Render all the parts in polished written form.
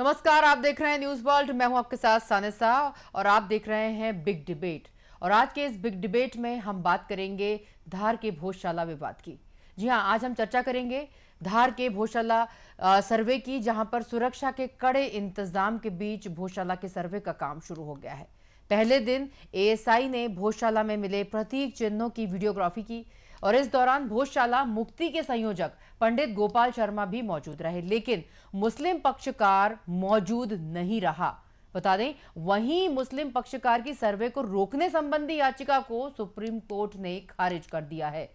नमस्कार, आप देख रहे हैं न्यूज वर्ल्ड। मैं हूं आपके साथ सानिसा और आप देख रहे हैं बिग डिबेट। और आज के इस बिग डिबेट में हम बात करेंगे धार के भोजशाला विवाद की। जी हां, आज हम चर्चा करेंगे धार के भोजशाला सर्वे की, जहां पर सुरक्षा के कड़े इंतजाम के बीच भोजशाला के सर्वे का काम शुरू हो गया है। पहले दिन एएसआई ने भोजशाला में मिले प्रतीक चिन्हों की वीडियोग्राफी की और इस दौरान भोजशाला मुक्ति के संयोजक पंडित गोपाल शर्मा भी मौजूद रहे, लेकिन मुस्लिम पक्षकार मौजूद नहीं रहा। बता दें, वहीं मुस्लिम पक्षकार की सर्वे को रोकने संबंधी याचिका को सुप्रीम कोर्ट ने खारिज कर दिया है।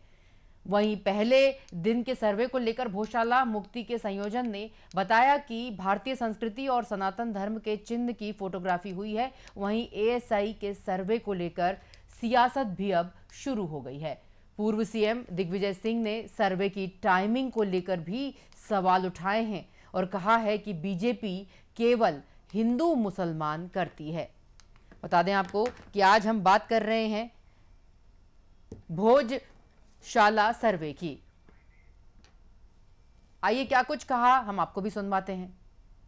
वहीं पहले दिन के सर्वे को लेकर भोजशाला मुक्ति के संयोजन ने बताया कि भारतीय संस्कृति और सनातन धर्म के चिन्ह की फोटोग्राफी हुई है। वहीं एएसआई के सर्वे को लेकर सियासत भी अब शुरू हो गई है। पूर्व सीएम दिग्विजय सिंह ने सर्वे की टाइमिंग को लेकर भी सवाल उठाए हैं और कहा है कि बीजेपी केवल हिंदू मुसलमान करती है। बता दें आपको कि आज हम बात कर रहे हैं भोजशाला सर्वे की। आइए, क्या कुछ कहा हम आपको भी सुनवाते हैं।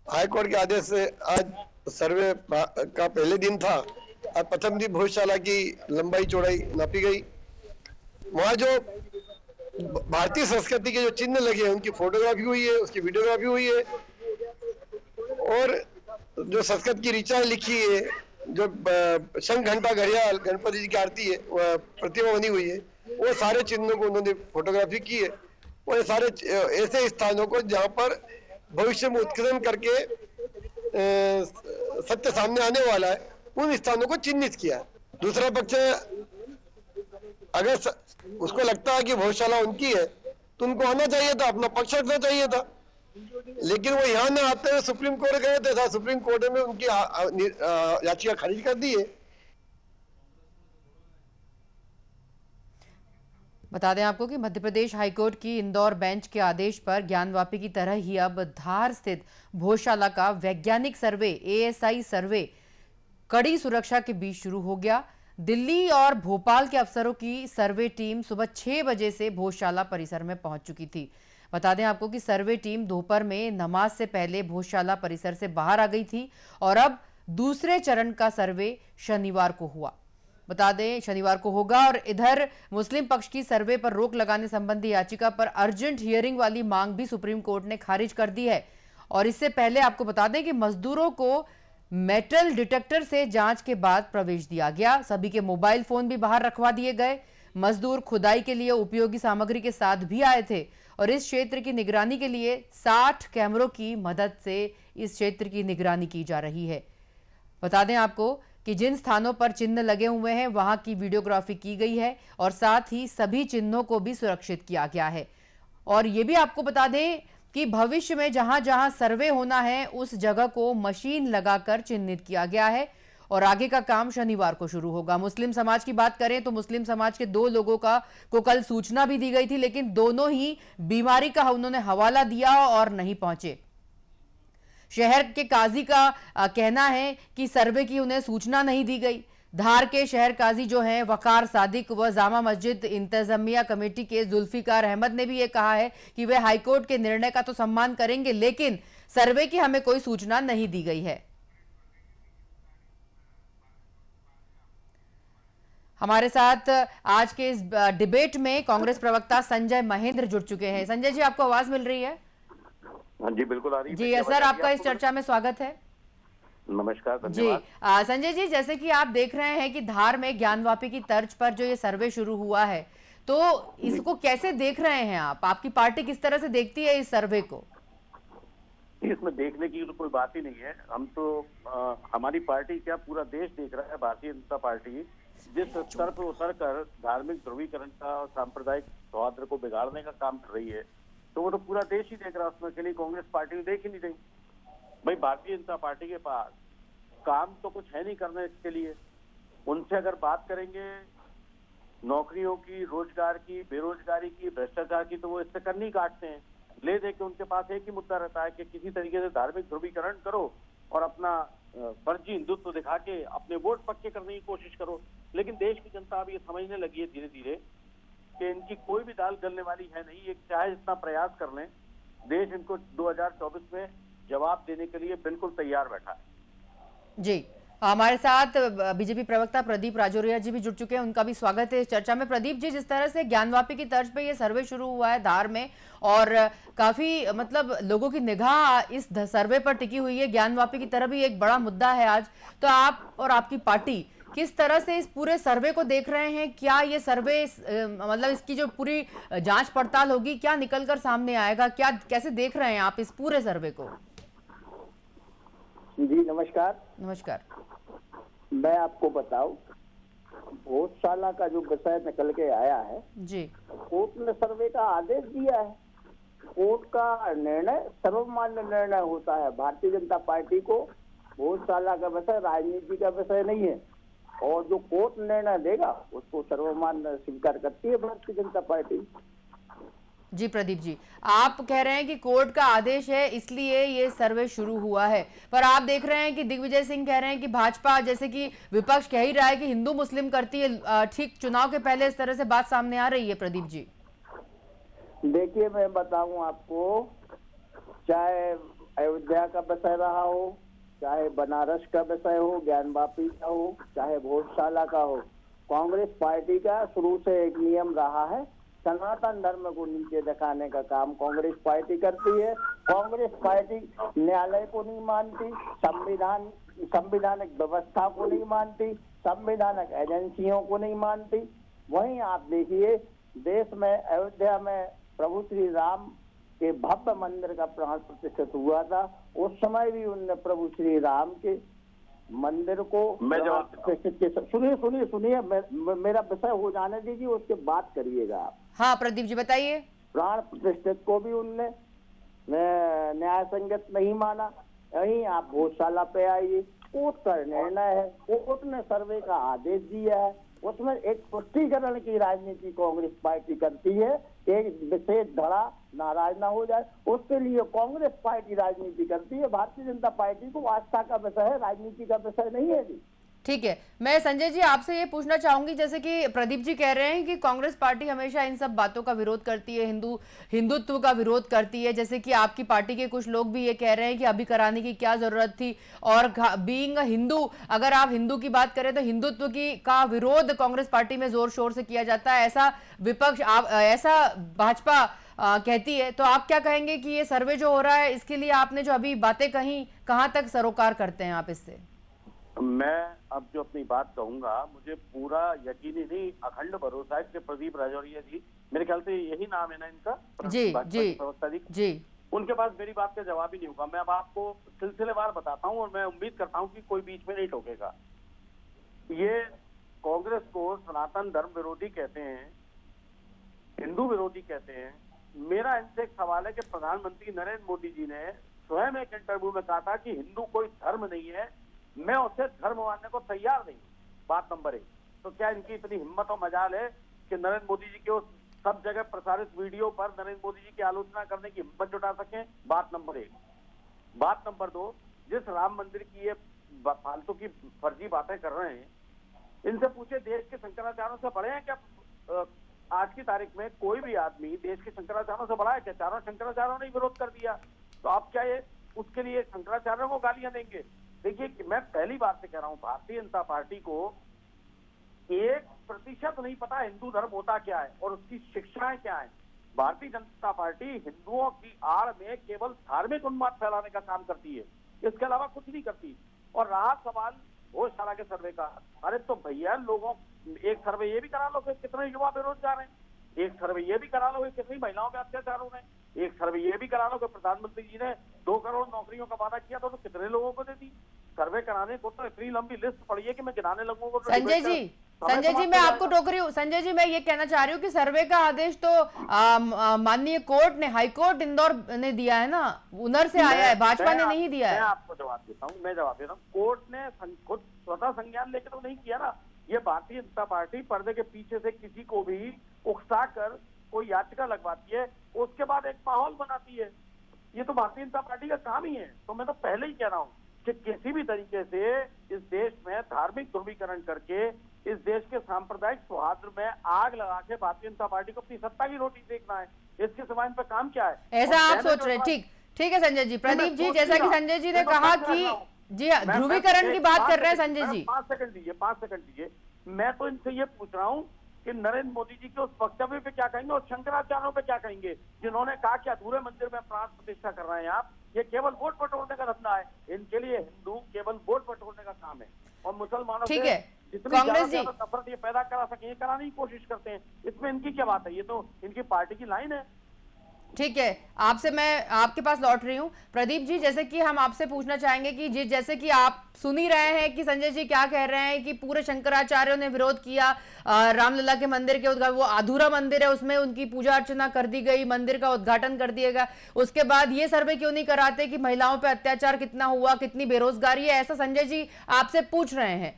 हाईकोर्ट के आदेश से आज सर्वे का पहले दिन था। आज प्रथम दिन भोजशाला की लंबाई चौड़ाई नापी गई। वहाँ जो भारतीय संस्कृति के जो चिन्ह लगे हैं उनकी फोटोग्राफी हुई है, उसकी वीडियोग्राफी हुई है और जो संस्कृत की ऋचाएं लिखी है, जो शंख घंटा घड़ियाल गणपति जी की आरती है प्रतिमा बनी हुई है, वो सारे चिन्हों को उन्होंने फोटोग्राफी की है। और ये सारे ऐसे स्थानों को जहाँ पर भविष्य में उत्खनन करके सत्य सामने आने वाला है, उन स्थानों को चिन्हित किया है। दूसरा पक्ष अगर उसको लगता है कि भोजशाला उनकी है तो उनको आना चाहिए था, अपना पक्ष रखना चाहिए था, लेकिन वो यहाँ न आते हुए सुप्रीम कोर्ट गए थे। सुप्रीम कोर्ट में उनकी याचिका खारिज कर दी है। बता दें आपको कि मध्य प्रदेश हाईकोर्ट की इंदौर बेंच के आदेश पर ज्ञानवापी की तरह ही अब धार स्थित भोजशाला का वैज्ञानिक सर्वे एएसआई सर्वे कड़ी सुरक्षा के बीच शुरू हो गया। दिल्ली और भोपाल के अफसरों की सर्वे टीम सुबह 6 बजे से भोजशाला परिसर में पहुंच चुकी थी। बता दें आपको कि सर्वे टीम दोपहर में नमाज से पहले भोजशाला परिसर से बाहर आ गई थी और अब दूसरे चरण का सर्वे शनिवार को हुआ। बता दें, शनिवार को होगा। और इधर मुस्लिम पक्ष की सर्वे पर रोक लगाने संबंधी याचिका पर अर्जेंट हियरिंग वाली मांग भी सुप्रीम कोर्ट ने खारिज कर दी है। और इससे पहले आपको बता दें कि मजदूरों को मेटल डिटेक्टर से जांच के बाद प्रवेश दिया गया। सभी के मोबाइल फोन भी बाहर रखवा दिए गए। मजदूर खुदाई के लिए उपयोगी सामग्री के साथ भी आए थे और इस क्षेत्र की निगरानी के लिए 60 कैमरों की मदद से इस क्षेत्र की निगरानी की जा रही है। बता दें आपको कि जिन स्थानों पर चिन्ह लगे हुए हैं वहां की वीडियोग्राफी की गई है और साथ ही सभी चिन्हों को भी सुरक्षित किया गया है। और ये भी आपको बता दें कि भविष्य में जहां जहां सर्वे होना है उस जगह को मशीन लगाकर चिन्हित किया गया है और आगे का काम शनिवार को शुरू होगा। मुस्लिम समाज की बात करें तो मुस्लिम समाज के 2 लोगों को कल सूचना भी दी गई थी, लेकिन दोनों ही बीमारी का उन्होंने हवाला दिया और नहीं पहुंचे। शहर के काजी का कहना है कि सर्वे की उन्हें सूचना नहीं दी गई। धार के शहर काजी जो हैं वकार सादिक व जामा मस्जिद इंतजामिया कमेटी के जुल्फिकार अहमद ने भी ये कहा है कि वे हाईकोर्ट के निर्णय का तो सम्मान करेंगे, लेकिन सर्वे की हमें कोई सूचना नहीं दी गई है। हमारे साथ आज के इस डिबेट में कांग्रेस प्रवक्ता संजय महेंद्र जुड़ चुके हैं। संजय जी, आपको आवाज मिल रही है? हाँ जी, बिल्कुल आ रही है जी सर, आपका इस चर्चा में स्वागत है। नमस्कार, धन्यवाद। जी संजय जी, जैसे कि आप देख रहे हैं कि धार में ज्ञानवापी की तर्ज पर जो ये सर्वे शुरू हुआ है, तो इसको कैसे देख रहे हैं आप? आपकी पार्टी किस तरह से देखती है इस सर्वे को? इसमें देखने की तो कोई बात ही नहीं है। हम तो हमारी पार्टी क्या पूरा देश देख रहा है। भारतीय जनता पार्टी जिस स्तर पर उतर कर धार्मिक ध्रुवीकरण का और सांप्रदायिक सौहार्द को बिगाड़ने का काम कर रही है, तो वो तो पूरा देश ही देख रहा है। उसमें के लिए कांग्रेस पार्टी ने देख ही नहीं रही। भाई, भारतीय जनता पार्टी के पास काम तो कुछ है नहीं करने इसके लिए। उनसे अगर बात करेंगे नौकरियों की, रोजगार की, बेरोजगारी की, भ्रष्टाचार की, तो वो इससे करनी काटते हैं। ले दे के उनके पास एक ही मुद्दा रहता है कि किसी तरीके से धार्मिक ध्रुवीकरण करो और अपना फर्जी हिंदुत्व दिखा के अपने वोट पक्के करने की कोशिश करो। लेकिन देश की जनता अब ये समझने लगी है धीरे धीरे कि इनकी कोई भी दाल गलने वाली है नहीं। एक चाहे जितना प्रयास कर लें, देश इनको 2024 में जवाब देने के लिए बिल्कुल तैयार बैठा है। जी, हमारे साथ बीजेपी प्रवक्ता प्रदीप राजौरिया जी भी जुड़ चुके हैं, उनका भी स्वागत है इस चर्चा में। प्रदीप जी, जिस तरह से ज्ञानवापी की तर्ज पे ये सर्वे शुरू हुआ है धार में और काफी मतलब लोगों की निगाह इस सर्वे पर टिकी हुई है, ज्ञानवापी की तरह भी एक बड़ा मुद्दा है आज, तो आप और आपकी पार्टी किस तरह से इस पूरे सर्वे को देख रहे हैं? क्या ये सर्वे मतलब इसकी जो पूरी जांच पड़ताल होगी, क्या निकलकर सामने आएगा, क्या कैसे देख रहे हैं आप इस पूरे सर्वे को? जी नमस्कार। नमस्कार। मैं आपको बताऊं, भोजशाला का जो विषय निकल के आया है जी, कोर्ट ने सर्वे का आदेश दिया है। कोर्ट का निर्णय सर्वमान्य निर्णय होता है। भारतीय जनता पार्टी को भोजशाला का विषय राजनीति का विषय नहीं है और जो कोर्ट निर्णय देगा उसको सर्वमान्य स्वीकार करती है भारतीय जनता पार्टी। जी प्रदीप जी, आप कह रहे हैं कि कोर्ट का आदेश है इसलिए ये सर्वे शुरू हुआ है, पर आप देख रहे हैं कि दिग्विजय सिंह कह रहे हैं कि भाजपा, जैसे कि विपक्ष कह ही रहा है कि हिंदू मुस्लिम करती है, ठीक चुनाव के पहले इस तरह से बात सामने आ रही है। प्रदीप जी देखिए, मैं बताऊं आपको, चाहे अयोध्या का विषय रहा हो, चाहे बनारस का विषय हो, ज्ञानवापी का हो, चाहे भोजशाला का हो, कांग्रेस पार्टी का शुरू से एक नियम रहा है, सनातन धर्म को नीचे दिखाने का काम कांग्रेस पार्टी करती है। कांग्रेस पार्टी न्यायालय को नहीं मानती, संविधानिक व्यवस्था को नहीं मानती, संवैधानिक एजेंसियों को नहीं मानती। वहीं आप देखिए, देश में अयोध्या में प्रभु श्री राम के भव्य मंदिर का प्राण प्रतिष्ठित हुआ था। उस समय भी उनने प्रभु श्री राम के मंदिर को सुनिए, मेरा विषय हो जाने दीजिए, उसके बात करिएगा आप। हाँ प्रदीप जी बताइए। प्राण प्रतिष्ठित को भी उनने न्याय संगत नहीं माना। यही आप भोजशाला पे आइए, कोर्ट का निर्णय है, कोर्ट ने सर्वे का आदेश दिया है, उसमें एक पुष्टिकरण की राजनीति कांग्रेस पार्टी करती है। एक विशेष धड़ा नाराज ना हो जाए उसके लिए कांग्रेस पार्टी राजनीति करती है। भारतीय जनता पार्टी को आस्था का विषय है, राजनीति का विषय नहीं है जी। ठीक है, मैं संजय जी आपसे ये पूछना चाहूंगी, जैसे कि प्रदीप जी कह रहे हैं कि कांग्रेस पार्टी हमेशा इन सब बातों का विरोध करती है, हिंदुत्व का विरोध करती है, जैसे कि आपकी पार्टी के कुछ लोग भी ये कह रहे हैं कि अभी कराने की क्या जरूरत थी, और बीइंग हिंदू, अगर आप हिंदू की बात करें तो हिंदुत्व की का विरोध कांग्रेस पार्टी में जोर शोर से किया जाता है, ऐसा विपक्ष ऐसा भाजपा कहती है। तो आप क्या कहेंगे कि ये सर्वे जो हो रहा है इसके लिए आपने जो अभी बातें कही, कहाँ तक सरोकार करते हैं आप इससे? मैं अब जो अपनी बात कहूंगा, मुझे पूरा यकीनी नहीं, अखंड भरोसा है कि प्रदीप राजौरिया जी, मेरे ख्याल से यही नाम है ना इनका, जी जी, उनके पास मेरी बात का जवाब ही नहीं होगा। मैं अब आपको सिलसिलेवार बताता हूं और मैं उम्मीद करता हूं कि कोई बीच में नहीं टोकेगा। ये कांग्रेस को सनातन धर्म विरोधी कहते हैं, हिंदू विरोधी कहते हैं। मेरा इनसे एक सवाल है कि प्रधानमंत्री नरेंद्र मोदी जी ने स्वयं एक इंटरव्यू में कहा था कि हिंदू कोई धर्म नहीं है, मैं उसे धर्म मानने को तैयार नहीं। बात नंबर 1। तो क्या इनकी इतनी हिम्मत और मजाल है कि नरेंद्र मोदी जी के उस सब जगह प्रसारित वीडियो पर नरेंद्र मोदी जी की आलोचना करने की हिम्मत जुटा सकें? बात नंबर 1। बात नंबर 2, जिस राम मंदिर की ये फालतू की फर्जी बातें कर रहे हैं, इनसे पूछे देश के शंकराचार्यों से बड़े हैं क्या? आज की तारीख में कोई भी आदमी देश के शंकराचार्यों से बड़ा है क्या? चारों शंकराचार्यों ने विरोध कर दिया, तो आप क्या ये उसके लिए शंकराचार्यों को गालियां देंगे? देखिए, मैं पहली बार से कह रहा हूं, भारतीय जनता पार्टी को 1% नहीं पता हिंदू धर्म होता क्या है और उसकी शिक्षाएं क्या है। भारतीय जनता पार्टी हिंदुओं की आड़ में केवल धार्मिक उन्माद फैलाने का काम करती है, इसके अलावा कुछ नहीं करती। और रहा सवाल भोजशाला के सर्वे का, अरे तो भैया लोगों, एक सर्वे ये भी करा लो कि कितने युवा बेरोजगार हैं, एक सर्वे ये भी करा लो कि कितनी महिलाओं पे अत्याचार हो रहे हैं, एक सर्वे ये भी करा लो कि प्रधानमंत्री जी ने 2 करोड़ नौकरियों का वादा किया था तो कितने लोगों को दे दी। सर्वे कराने को तो इतनी लंबी लिस्ट पड़ी है कि मैं गिनाने लगूंगा। संजय जी मैं आपको टोक रही हूँ। संजय जी, मैं ये कहना चाह रही हूँ कि सर्वे का आदेश तो माननीय कोर्ट ने, हाई कोर्ट इंदौर ने दिया है ना, उधर से आया है, भाजपा ने नहीं दिया है। मैं आपको जवाब देता हूँ, मैं जवाब दे रहा हूँ। कोर्ट ने खुद स्वतः संज्ञान लेकर तो नहीं किया ना। ये भारतीय जनता पार्टी पर्दे के पीछे से किसी को भी उकसा कर कोई याचिका लगवाती है, उसके बाद एक माहौल बनाती है। ये तो भारतीय जनता पार्टी का काम ही है। तो मैं तो पहले ही कह रहा हूँ कि किसी भी तरीके से इस देश में धार्मिक ध्रुवीकरण करके इस देश के सांप्रदायिक सौहार्द में आग लगा के भारतीय जनता पार्टी को अपनी सत्ता की रोटी देखना है, इसके सिवाय इन पर काम क्या है? ऐसा आप सोच रहे हैं? ठीक ठीक है संजय जी। प्रदीप जी, सोच जैसा नहीं कि रहा। संजय जी ने देखो, कहा मैं कर रहा हूं। कि जी हाँ, ध्रुवीकरण की बात कर रहे हैं संजय जी। 5 सेकंड दीजिए, 5 सेकंड दीजिए। मैं तो इनसे ये पूछ रहा हूँ कि नरेंद्र मोदी जी के उस वक्तव्य पे क्या कहेंगे और शंकराचार्यों पे क्या कहेंगे, जिन्होंने कहा कि अधूरे मंदिर में प्राण प्रतिष्ठा कर रहे हैं आप। ये केवल वोट बटोरने का धंधा है। इनके लिए हिंदू केवल वोट बटोरने का काम है और मुसलमानों ठीक से है, जितनी ज्यादा कांग्रेस से जी, ज्यादा नफरत ये पैदा करा सके, ये कराने की कोशिश करते हैं। इसमें इनकी क्या बात है? ये तो इनकी पार्टी की लाइन है। ठीक है, आपसे मैं आपके पास लौट रही हूँ। प्रदीप जी, जैसे कि हम आपसे पूछना चाहेंगे कि जैसे कि आप सुन ही रहे हैं कि संजय जी क्या कह रहे हैं कि पूरे शंकराचार्यों ने विरोध किया रामलला के मंदिर के उद्घाटन, वो अधूरा मंदिर है, उसमें उनकी पूजा अर्चना कर दी गई, मंदिर का उद्घाटन कर दिया गया। उसके बाद ये सर्वे क्यों नहीं कराते कि महिलाओं पर अत्याचार कितना हुआ, कितनी बेरोजगारी है, ऐसा संजय जी आपसे पूछ रहे हैं।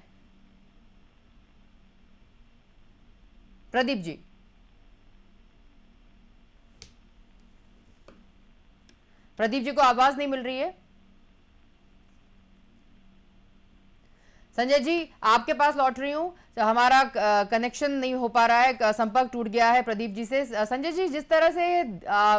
प्रदीप जी, प्रदीप जी को आवाज नहीं मिल रही है। संजय जी, आपके पास लौट रही हूं। हमारा कनेक्शन नहीं हो पा रहा है, संपर्क टूट गया है प्रदीप जी से। संजय जी, जिस तरह से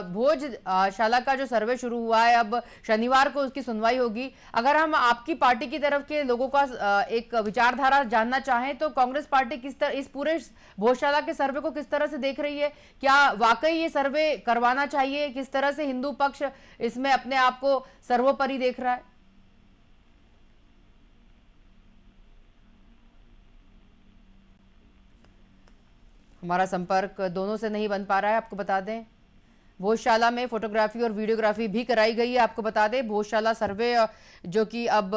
भोजशाला का जो सर्वे शुरू हुआ है, अब शनिवार को उसकी सुनवाई होगी। अगर हम आपकी पार्टी की तरफ के लोगों का एक विचारधारा जानना चाहें तो कांग्रेस पार्टी किस तरह इस पूरे भोजशाला के सर्वे को किस तरह से देख रही है? क्या वाकई ये सर्वे करवाना चाहिए? किस तरह से हिंदू पक्ष इसमें अपने आप को सर्वोपरि देख रहा है? हमारा संपर्क दोनों से नहीं बन पा रहा है। आपको बता दें, भोजशाला में फोटोग्राफी और वीडियोग्राफी भी कराई गई है। आपको बता दें, भोजशाला सर्वे जो कि अब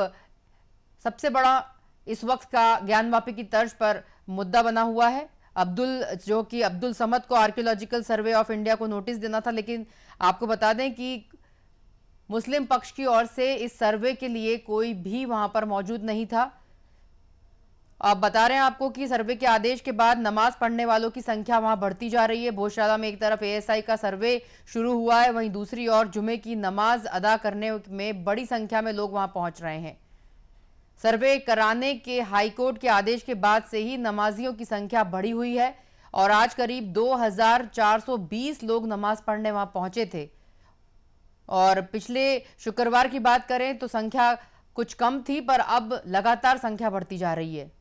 सबसे बड़ा इस वक्त का ज्ञानवापी की तर्ज पर मुद्दा बना हुआ है। अब्दुल समद को आर्कियोलॉजिकल सर्वे ऑफ इंडिया को नोटिस देना था, लेकिन आपको बता दें कि मुस्लिम पक्ष की ओर से इस सर्वे के लिए कोई भी वहां पर मौजूद नहीं था। आप बता रहे हैं आपको कि सर्वे के आदेश के बाद नमाज पढ़ने वालों की संख्या वहां बढ़ती जा रही है। भोजशाला में एक तरफ एएसआई का सर्वे शुरू हुआ है, वहीं दूसरी ओर जुमे की नमाज अदा करने में बड़ी संख्या में लोग वहां पहुंच रहे हैं। सर्वे कराने के हाईकोर्ट के आदेश के बाद से ही नमाजियों की संख्या बढ़ी हुई है और आज करीब 2420 लोग नमाज पढ़ने वहां पहुंचे थे। और पिछले शुक्रवार की बात करें तो संख्या कुछ कम थी, पर अब लगातार संख्या बढ़ती जा रही है।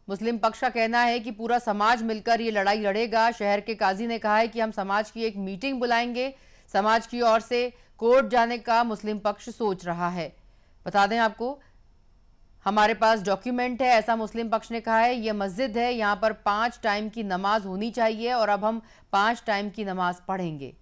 मुस्लिम पक्ष का कहना है कि पूरा समाज मिलकर ये लड़ाई लड़ेगा। शहर के काजी ने कहा है कि हम समाज की एक मीटिंग बुलाएंगे। समाज की ओर से कोर्ट जाने का मुस्लिम पक्ष सोच रहा है। बता दें आपको, हमारे पास डॉक्यूमेंट है, ऐसा मुस्लिम पक्ष ने कहा है। यह मस्जिद है, यहां पर 5 टाइम की नमाज होनी चाहिए और अब हम 5 टाइम की नमाज पढ़ेंगे।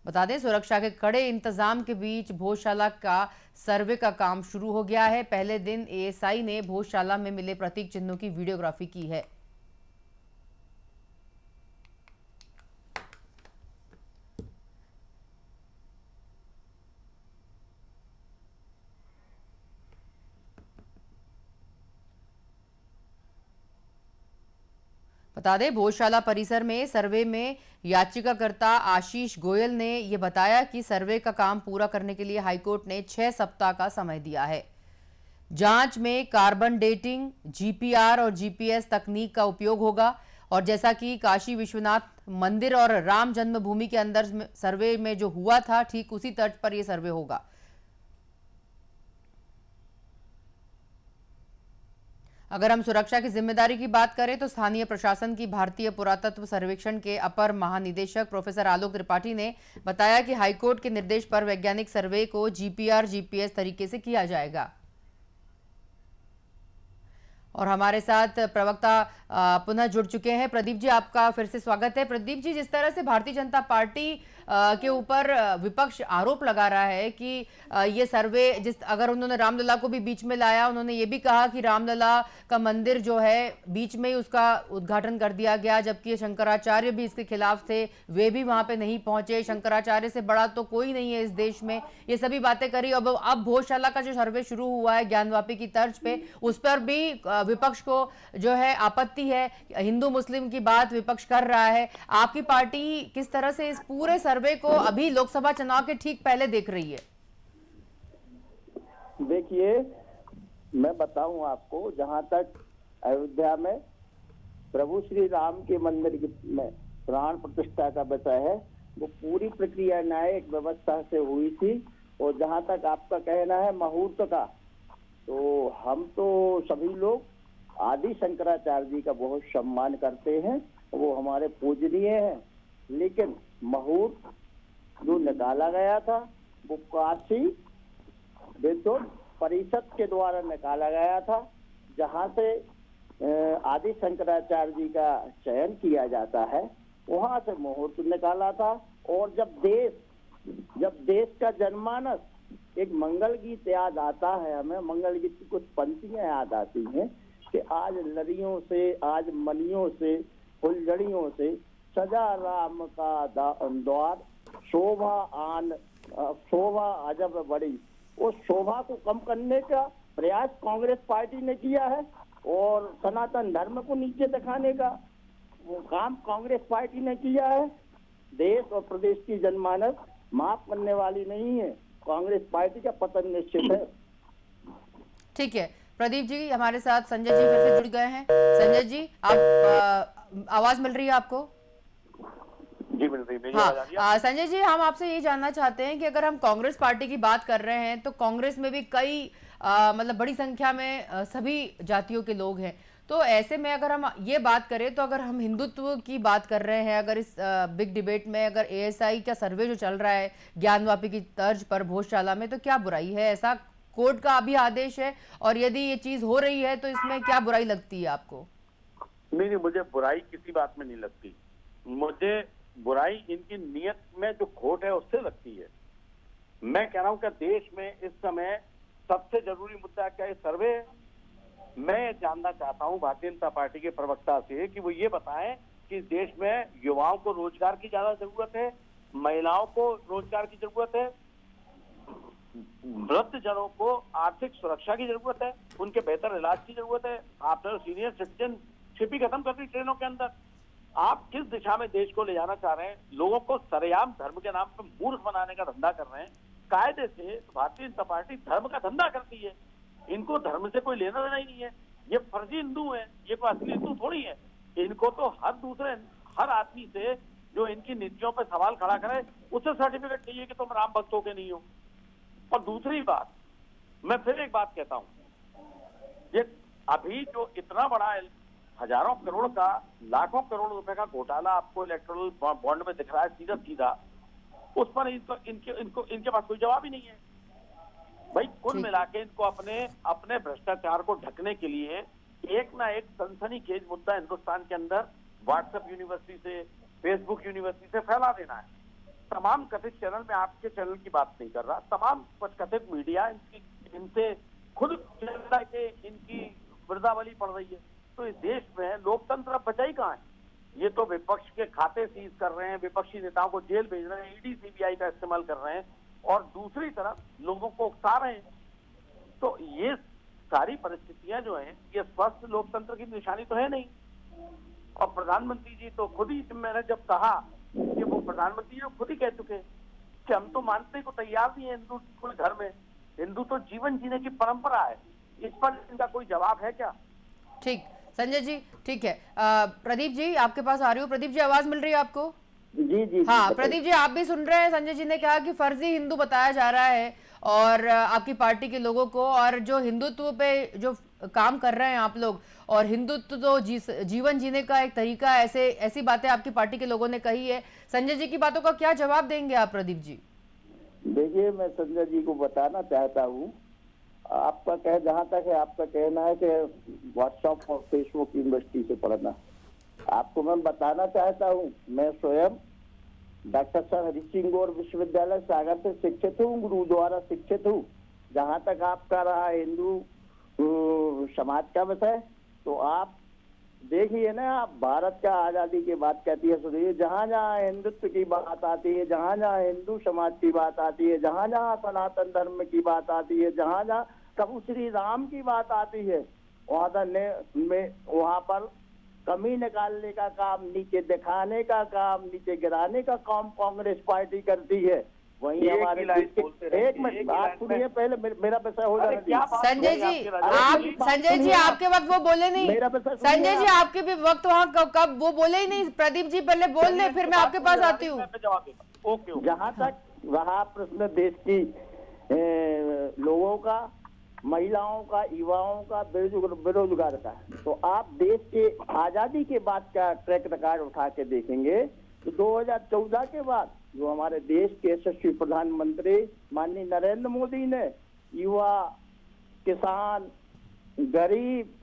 बता दें, सुरक्षा के कड़े इंतजाम के बीच भोजशाला का सर्वे का काम शुरू हो गया है। पहले दिन एएसआई ने भोजशाला में मिले प्रतीक चिन्हों की वीडियोग्राफी की है। बता दें, भोजशाला परिसर में सर्वे में याचिकाकर्ता आशीष गोयल ने यह बताया कि सर्वे का काम पूरा करने के लिए हाईकोर्ट ने 6 सप्ताह का समय दिया है। जांच में कार्बन डेटिंग, जीपीआर और जीपीएस तकनीक का उपयोग होगा और जैसा कि काशी विश्वनाथ मंदिर और राम जन्मभूमि के अंदर सर्वे में जो हुआ था, ठीक उसी तर्ज पर यह सर्वे होगा। अगर हम सुरक्षा की जिम्मेदारी की बात करें तो स्थानीय प्रशासन की भारतीय पुरातत्व सर्वेक्षण के अपर महानिदेशक प्रोफेसर आलोक त्रिपाठी ने बताया कि हाईकोर्ट के निर्देश पर वैज्ञानिक सर्वे को जीपीआर जीपीएस तरीके से किया जाएगा। और हमारे साथ प्रवक्ता पुनः जुड़ चुके हैं। प्रदीप जी, आपका फिर से स्वागत है। प्रदीप जी, जिस तरह से भारतीय जनता पार्टी के ऊपर विपक्ष आरोप लगा रहा है कि ये सर्वे अगर उन्होंने रामलला को भी बीच में लाया, उन्होंने ये भी कहा कि रामलला का मंदिर जो है बीच में ही उसका उद्घाटन कर दिया गया, जबकि शंकराचार्य भी इसके खिलाफ थे, वे भी वहां पे नहीं पहुंचे। शंकराचार्य से बड़ा तो कोई नहीं है इस देश में, ये सभी बातें करी। अब भोजशाला का जो सर्वे शुरू हुआ है ज्ञानवापी की तर्ज पे, उस पर भी विपक्ष को जो है आपत्ति है। हिंदू मुस्लिम की बात विपक्ष कर रहा है। आपकी पार्टी किस तरह से इस पूरे सर्वे को अभी लोकसभा चुनाव के ठीक पहले देख रही है? देखिए, मैं बताऊं आपको, जहां तक अयोध्या में प्रभु श्री राम के मंदिर में प्राण प्रतिष्ठा का विषय है, वो पूरी प्रक्रिया न्यायिक व्यवस्था से हुई थी। और जहां तक आपका कहना है मुहूर्त का, तो हम तो सभी लोग आदि शंकराचार्य जी का बहुत सम्मान करते हैं, वो हमारे पूजनीय हैं। लेकिन मुहूर्त जो निकाला गया था वो काशी विद्वत परिषद के द्वारा निकाला गया था, जहां से आदि शंकराचार्य जी का चयन किया जाता है, वहां से मुहूर्त निकाला था। और जब देश का जनमानस, एक मंगल गीत याद आता है हमें, मंगल गीत की कुछ पंक्तियां याद आती हैं कि आज लड़ियों से, आज मनियों से, फुलझड़ियों से सजा राम का द्वार, शोभा अजब बड़ी। उस शोभा को कम करने का प्रयास कांग्रेस पार्टी ने किया है और सनातन धर्म को नीचे दिखाने का वो काम कांग्रेस पार्टी ने किया है। देश और प्रदेश की जनमानस माफ करने वाली नहीं है। कांग्रेस पार्टी का पतन निश्चित है। ठीक है, प्रदीप जी हमारे साथ संजय जी फिर से जुड़ गए हैं। संजय जी, आप आवाज मिल रही है आपको? जी मिल रही, मेरी आवाज आ रही है? संजय जी, हम आपसे ये जानना चाहते हैं कि अगर हम कांग्रेस पार्टी की बात कर रहे हैं तो कांग्रेस में भी कई मतलब बड़ी संख्या में सभी जातियों के लोग हैं, तो ऐसे में अगर हम ये बात करें तो अगर हम हिंदुत्व की बात कर रहे हैं, अगर इस बिग डिबेट में अगर एएसआई का सर्वे जो चल रहा है ज्ञानवापी की तर्ज पर भोजशाला में, तो क्या बुराई है? ऐसा कोर्ट का अभी आदेश है, और यदि ये चीज हो रही है तो इसमें क्या बुराई लगती है आपको? नहीं, मुझे बुराई किसी बात में नहीं लगती। मुझे बुराई इनकी नियत में जो खोट है उससे लगती है। मैं कह रहा हूं कि देश में इस समय सबसे जरूरी मुद्दा क्या है? सर्वे है। मैं जानना चाहता हूं भारतीय जनता पार्टी के प्रवक्ता से कि वो ये बताएं कि देश में युवाओं को रोजगार की ज्यादा जरूरत है, महिलाओं को रोजगार की जरूरत है, वृद्ध जनों को आर्थिक सुरक्षा की जरूरत है, उनके बेहतर इलाज की जरूरत है। आपने सीनियर सिटीजनशिप ही खत्म कर दी ट्रेनों के अंदर। आप किस दिशा में देश को ले जाना चाह रहे हैं? लोगों को सरेआम धर्म के नाम पर मूर्ख बनाने का धंधा कर रहे हैं। कायदे से भारतीय जनता पार्टी धर्म का धंधा करती है। इनको धर्म से कोई लेना देना ही नहीं है। ये फर्जी हिंदू है, ये कोई असली हिंदू थोड़ी है। इनको तो हर आदमी से जो इनकी नीतियों पर सवाल खड़ा करे उससे सर्टिफिकेट चाहिए कि तुम राम भक्त हो के नहीं हो। और दूसरी बात, मैं फिर एक बात कहता हूं, ये अभी जो इतना बड़ा हजारों करोड़ का, लाखों करोड़ रुपए का घोटाला आपको इलेक्टोरल बॉन्ड में दिख रहा है सीधा सीधा, उस पर इनके पास कोई जवाब ही नहीं है। भाई कुल मिला के इनको अपने भ्रष्टाचार को ढकने के लिए एक ना एक सनसनीखेज मुद्दा हिंदुस्तान के अंदर व्हाट्सएप यूनिवर्सिटी से, फेसबुक यूनिवर्सिटी से फैला देना है। तमाम कथित चैनल, में आपके चैनल की बात नहीं कर रहा, तमाम कथित मीडिया इनसे खुद इनकी वृद्धावली पड़ रही है। तो इस देश में लोकतंत्र अब बचा ही कहाँ है? ये तो विपक्ष के खाते सीज कर रहे हैं, विपक्षी नेताओं को जेल भेज रहे हैं, ईडी सीबीआई का इस्तेमाल कर रहे हैं, और दूसरी तरफ लोगों को उकसा रहे हैं। तो ये सारी परिस्थितियां जो हैं, ये स्वस्थ लोकतंत्र की निशानी तो है नहीं। और प्रधानमंत्री जी तो खुद ही, मैंने जब कहा कि वो प्रधानमंत्री जी खुद ही कह चुके कि हम तो मानने को तैयार नहीं है हिंदू कोई धर्म है, हिंदू तो जीवन जीने की परंपरा है। इस पर इनका कोई जवाब है क्या? ठीक, संजय जी ठीक है। प्रदीप जी आपके पास आ रही हूँ। प्रदीप जी, आवाज मिल रही है आपको? जी। हाँ प्रदीप जी, आप भी सुन रहे हैं? संजय जी ने कहा कि फर्जी हिंदू बताया जा रहा है और आपकी पार्टी के लोगों को, और जो हिंदुत्व पे जो काम कर रहे हैं आप लोग, और हिंदुत्व तो जीवन जीने का एक तरीका है, ऐसी बातें आपकी पार्टी के लोगों ने कही है। संजय जी की बातों का क्या जवाब देंगे आप प्रदीप जी? देखिए, मैं संजय जी को बताना चाहता हूँ, आपका जहाँ तक है आपका कहना है कि व्हाट्सएप और फेसबुक यूनिवर्सिटी से पढ़ना, आपको मैं बताना चाहता हूँ, मैं स्वयं डॉक्टर सर हरि सिंह गौर विश्वविद्यालय सागर से शिक्षित हूँ, गुरु द्वारा शिक्षित हूँ। जहाँ तक आपका रहा हिंदू समाज का विषय, तो आप देखिए ना, आप भारत का आजादी की बात कहती है, सुनिए, जहाँ जहाँ हिंदुत्व की बात आती है, जहाँ जहाँ हिंदू समाज की बात आती है, जहाँ जहाँ सनातन धर्म की बात आती है, जहाँ जहाँ प्रभु श्री राम की बात आती है, वहाँ पर कमी निकालने का काम, नीचे दिखाने का काम, नीचे गिराने का काम कांग्रेस पार्टी करती है। वही एक हमारे ही लाइन देश के- बोलते रहे, एक मिनट एक ही बात लाइन सुनिए में। पहले, मेरा विषय हो जाने क्या दीजिए। बात संजय हो रही है जी, आपके आप राजनीति की? संजय जी आपके वक्त वो बोले नहीं। मेरा विषय सुनिए संजय जी आप। आपके भी वक्त वहाँ कब वो बोले ही नहीं। प्रदीप जी पहले बोल ले, फिर मैं आपके पास आती हूँ। जवाब देता। ओके जहाँ तक रहा प्रश्न देश की लोगों का, महिलाओं का, युवाओं का, बेरोजगार का, तो आप देश के आजादी के बाद का ट्रैक रिकॉर्ड उठा के देखेंगे तो 2014 के बाद जो हमारे देश के यशस्वी प्रधानमंत्री माननीय नरेंद्र मोदी ने युवा, किसान, गरीब,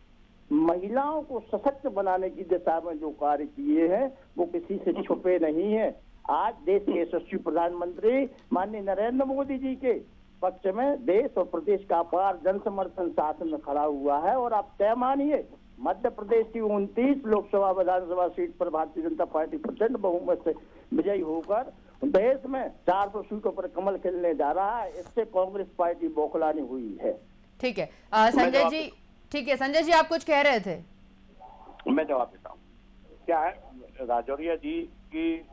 महिलाओं को सशक्त बनाने की दिशा में जो कार्य किए हैं वो किसी से छुपे नहीं है। आज देश के यशस्वी प्रधानमंत्री माननीय नरेंद्र मोदी जी के पक्ष में देश और प्रदेश का अपार जन समर्थन साथ में खड़ा हुआ है। और आप तय मानिए, मध्य प्रदेश की 29 लोकसभा विधानसभा सीट पर भारतीय जनता पार्टी प्रचंड बहुमत से विजयी होकर देश में 400 सीटों पर कमल खिलने जा रहा है। इससे कांग्रेस पार्टी बौखलानी हुई है। ठीक है संजय जी, ठीक है संजय जी, आप कुछ कह रहे थे। मैं जवाब देता हूँ। क्या है, राजौरिया जी की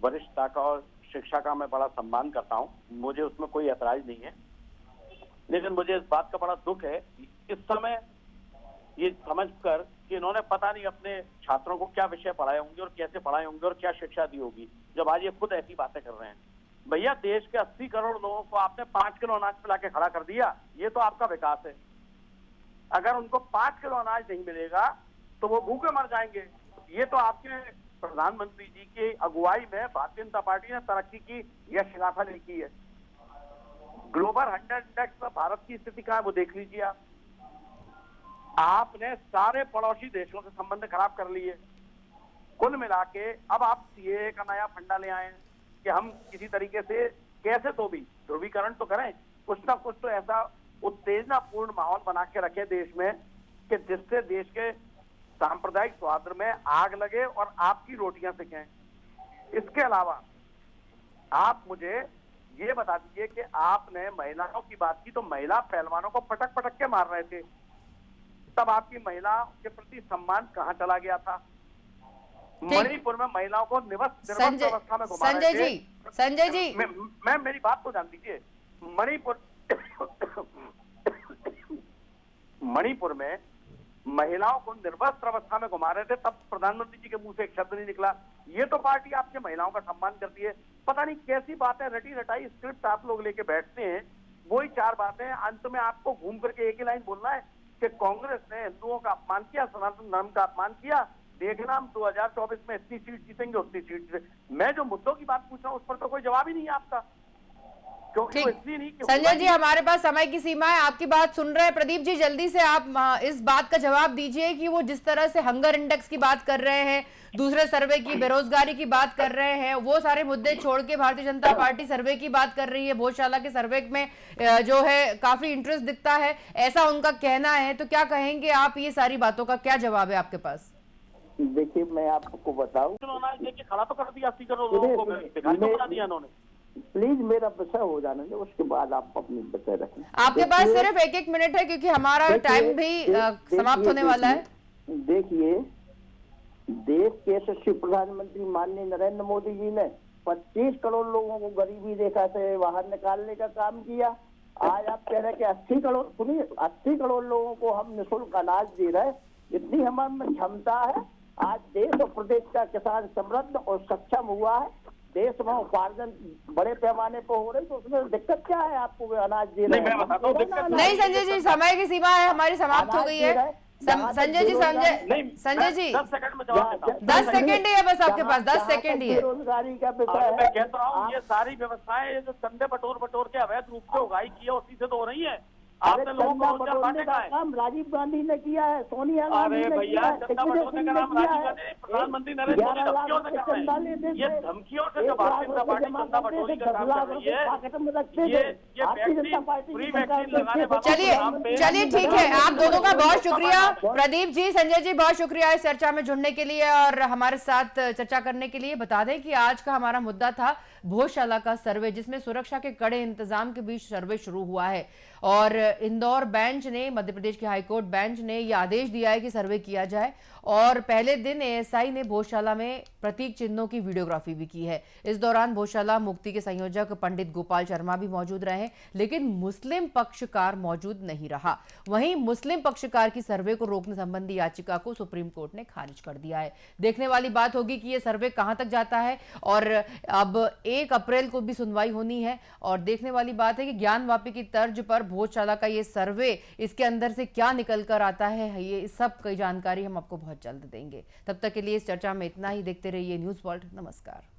वरिष्ठता का और शिक्षा का मैं बड़ा सम्मान करता हूँ, मुझे उसमें कोई ऐतराज नहीं है। लेकिन मुझे इस बात का बड़ा दुख है इस समय ये समझकर कि इन्होंने पता नहीं अपने छात्रों को क्या विषय पढ़ाए होंगे और कैसे पढ़ाए होंगे और क्या शिक्षा दी होगी, जब आज ये खुद ऐसी बातें कर रहे हैं। भैया, देश के 80 करोड़ लोगों को आपने 5 किलो अनाज पिला के खड़ा कर दिया, ये तो आपका विकास है। अगर उनको 5 किलो अनाज नहीं मिलेगा तो वो भूखे मर जाएंगे। ये तो आपके प्रधानमंत्री जी की अगुवाई में भारतीय जनता पार्टी ने तरक्की की यह गाथा लिखी है। ग्लोबल 100 इंडेक्स में भारत की स्थिति कहाँ है वो देख लीजिए आप। आपने सारे पड़ोसी देशों से संबंध खराब कर लिए। कुल मिला के अब आप सीएए का नया फंडा ले आए हैं कि हम किसी तरीके से कैसे तो भी ध्रुवीकरण तो करें, कुछ ना कुछ तो ऐसा उत्तेजनापूर्ण माहौल बना के रखे देश में कि जिससे देश के सांप्रदायिक स्वातंत्र में आग लगे और आपकी रोटियां सिकें। इसके अलावा आप मुझे ये बता दीजिए कि आपने महिलाओं की बात की तो महिला पहलवानों को पटक पटक के मार रहे थे, तब आपकी महिलाओं के प्रति सम्मान कहां चला गया था? मणिपुर में महिलाओं को निवस्त अवस्था में घुमा रहे थे। संजय जी मैं मेरी बात तो जान दीजिए। मणिपुर में महिलाओं को निर्वस्त्र अवस्था में घुमा रहे थे, तब प्रधानमंत्री जी के मुंह से एक शब्द नहीं निकला। ये तो पार्टी आपके महिलाओं का सम्मान करती है। पता नहीं कैसी बातें रटी रटाई स्क्रिप्ट आप लोग लेके बैठते हैं, वही 4 बातें, अंत में आपको घूम करके एक ही लाइन बोलना है कि कांग्रेस ने हिंदुओं का अपमान किया, सनातन धर्म का अपमान किया, देखना हम 2024 में इतनी सीट जीतेंगे उतनी सीट। मैं जो मुद्दों की बात पूछ रहा हूं उस पर तो कोई जवाब ही नहीं है आपका, क्योंकि वो इसलिए नहीं कि संजय जी हमारे पास समय की सीमा है, आपकी बात सुन रहे हैं। प्रदीप जी जल्दी से आप इस बात का जवाब दीजिए कि वो जिस तरह से हंगर इंडेक्स की बात कर रहे हैं, दूसरे सर्वे की, बेरोजगारी की बात कर रहे हैं, वो सारे मुद्दे छोड़ के भारतीय जनता पार्टी सर्वे की बात कर रही है। भोजशाला के सर्वे में जो है काफी इंटरेस्ट दिखता है, ऐसा उनका कहना है। तो क्या कहेंगे आप, ये सारी बातों का क्या जवाब है आपके पास? देखिए, मैं आपको बताऊं, खड़ा तो कर दिया 80 करोड़ लोगों को, भिखारी तो बना दिया इन्होंने। प्लीज मेरा विषय हो जाने दो, उसके बाद आप अपनी विषय रखें। आपके पास सिर्फ 1-1 मिनट है क्योंकि हमारा टाइम भी समाप्त होने वाला है। देखिए, देश के यशस्वी प्रधानमंत्री माननीय नरेंद्र मोदी जी ने 25 करोड़ लोगों को गरीबी रेखा से बाहर निकालने का काम किया। आज आप कह रहे हैं कि 80 करोड़, सुनिए, 80 करोड़ लोगों को हम निःशुल्क अनाज दे रहे हैं, इतनी हमारे में क्षमता है। आज देश और प्रदेश का किसान समृद्ध और सक्षम हुआ है, देश में उपार्जन बड़े पैमाने पर हो रही, तो उसमें दिक्कत क्या है? आपको अनाज दे रहे हैं। नहीं संजय जी, समय की सीमा है हमारी समाप्त हो गई है। संजय जी, संजय जी 10 सेकंड में जवाब देता हूं। 10 सेकंड ही है बस आपके पास, 10 सेकंड ही है। बेरोजगारी का विषय मैं है। कहता हूँ ये सारी व्यवस्थाएं जो चंदे बटोर के अवैध रूप से उगाई की है उसी से तो हो रही है। आपने लोगों को रोजगार बांटे का है। काम राजीव गांधी ने किया है, सोनिया गांधी अरे ने भैया, किया है, चंदा बटोरने का नाम राजीव गांधी, प्रधानमंत्री नरेंद्र मोदी धमकियों से कर रहे हैं। ये धमकियों से जो भारतीय जनता पार्टी चंदा बटोरी का काम कर रही है, ये वैक्सीन फ्री वैक्सीन लगाने वालों के नाम पे। चलिए ठीक है, आप दोनों का बहुत शुक्रिया। प्रदीप जी, संजय जी, बहुत शुक्रिया इस चर्चा में जुड़ने के लिए और हमारे साथ चर्चा करने के लिए। बता दें कि आज का हमारा मुद्दा था भोजशाला का सर्वे, जिसमें सुरक्षा के कड़े इंतजाम के बीच सर्वे शुरू हुआ है और इंदौर बेंच ने, मध्य प्रदेश के हाईकोर्ट बेंच ने यह आदेश दिया है कि सर्वे किया जाए। और पहले दिन एएसआई ने भोजशाला में प्रतीक चिन्हों की वीडियोग्राफी भी की है। इस दौरान भोजशाला मुक्ति के संयोजक पंडित गोपाल शर्मा भी मौजूद रहे, लेकिन मुस्लिम पक्षकार मौजूद नहीं रहा। वहीं मुस्लिम पक्षकार की सर्वे को रोकने संबंधी याचिका को सुप्रीम कोर्ट ने खारिज कर दिया है। देखने वाली बात होगी कि यह सर्वे कहां तक जाता है, और अब 1 अप्रैल को भी सुनवाई होनी है। और देखने वाली बात है कि ज्ञानवापी की तर्ज पर भोजशाला का ये सर्वे, इसके अंदर से क्या निकल कर आता है, ये सब कई जानकारी हम आपको बहुत जल्द देंगे। तब तक के लिए इस चर्चा में इतना ही। देखते रहिए न्यूज़ वर्ल्ड। नमस्कार।